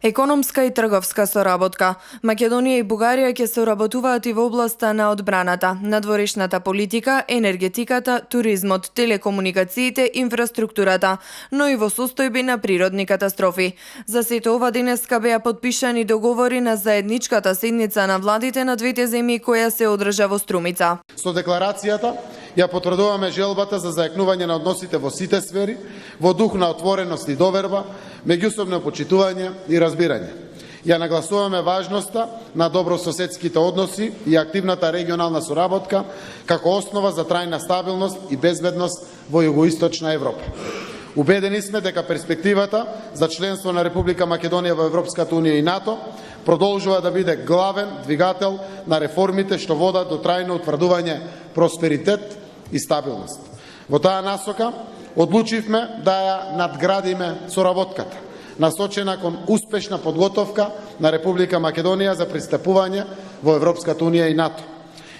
Економска и трговска соработка. Македонија и Бугарија ќе соработуваат и во областа на одбраната, надворешната политика, енергетиката, туризмот, телекомуникациите, инфраструктурата, но и во состојби на природни катастрофи. За сето ова денеска беа подпишани договори на заедничката седница на владите на двете земји која се одржа во Струмица. Со декларацијата ја потврдуваме желбата за зајакнување на односите во сите сфери, во дух на отвореност и доверба, меѓусобно почитување и разбирање. Ја нагласуваме важноста на добрососедските односи и активната регионална соработка како основа за трајна стабилност и безбедност во југоисточна Европа. Убедени сме дека перспективата за членство на Република Македонија во Европската унија и НАТО продолжува да биде главен двигател на реформите што водат до трајно утврдување просперитет и стабилност. Во таа насока одлучивме да ја надградиме соработката, насочена кон успешна подготовка на Република Македонија за пристапување во Европската унија и НАТО.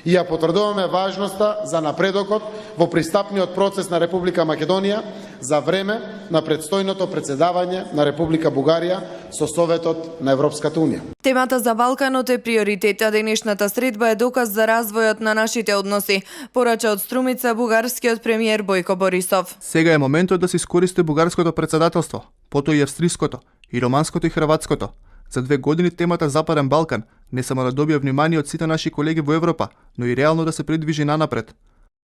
И ја потврдуваме важноста за напредокот во пристапниот процес на Република Македонија за време на предстојното председавање на Република Бугарија со Советот на Европската унија. Темата за Балканот е приоритет, а денешната средба е доказ за развојот на нашите односи, порача од Струмица бугарскиот премиер Бојко Борисов. Сега е моментот да се искористи бугарското председателство, потоа и австриското, и романското и хрватското. За 2 години темата Западен Балкан не само да добија внимание од сите наши колеги во Европа, но и реално да се придвижи нанапред.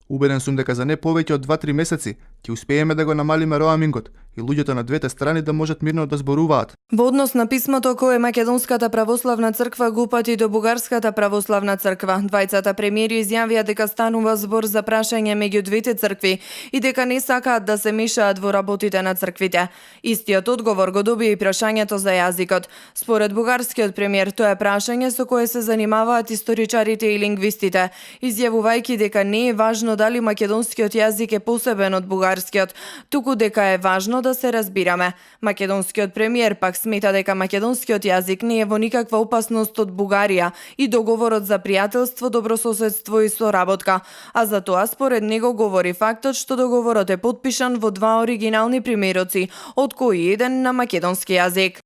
Убеден сум дека за не повеќе од 2-3 месеци ќе успееме да го намалиме роамингот и луѓето на двете страни да можат мирно да зборуваат. Во однос на писмото кое Македонската православна црква го упати до Бугарската православна црква, двајцата премиери изјавија дека станува збор за прашање меѓу двете цркви и дека не сакаат да се мешаат во работите на црквите. Истиот одговор го добија и прашањето за јазикот. Според бугарскиот премиер, тоа е прашање со кое се занимаваат историчарите и лингвистите, изјавувајќи дека не е важно дали македонскиот јазик е посебен од бугарскиот, туку дека е важно да се разбираме. Македонскиот премиер пак смета дека македонскиот јазик не е во никаква опасност од Бугарија и договорот за пријателство, добрососедство и соработка, а за тоа според него говори фактот што договорот е потпишан во 2 оригинални примероци, од кои еден на македонски јазик.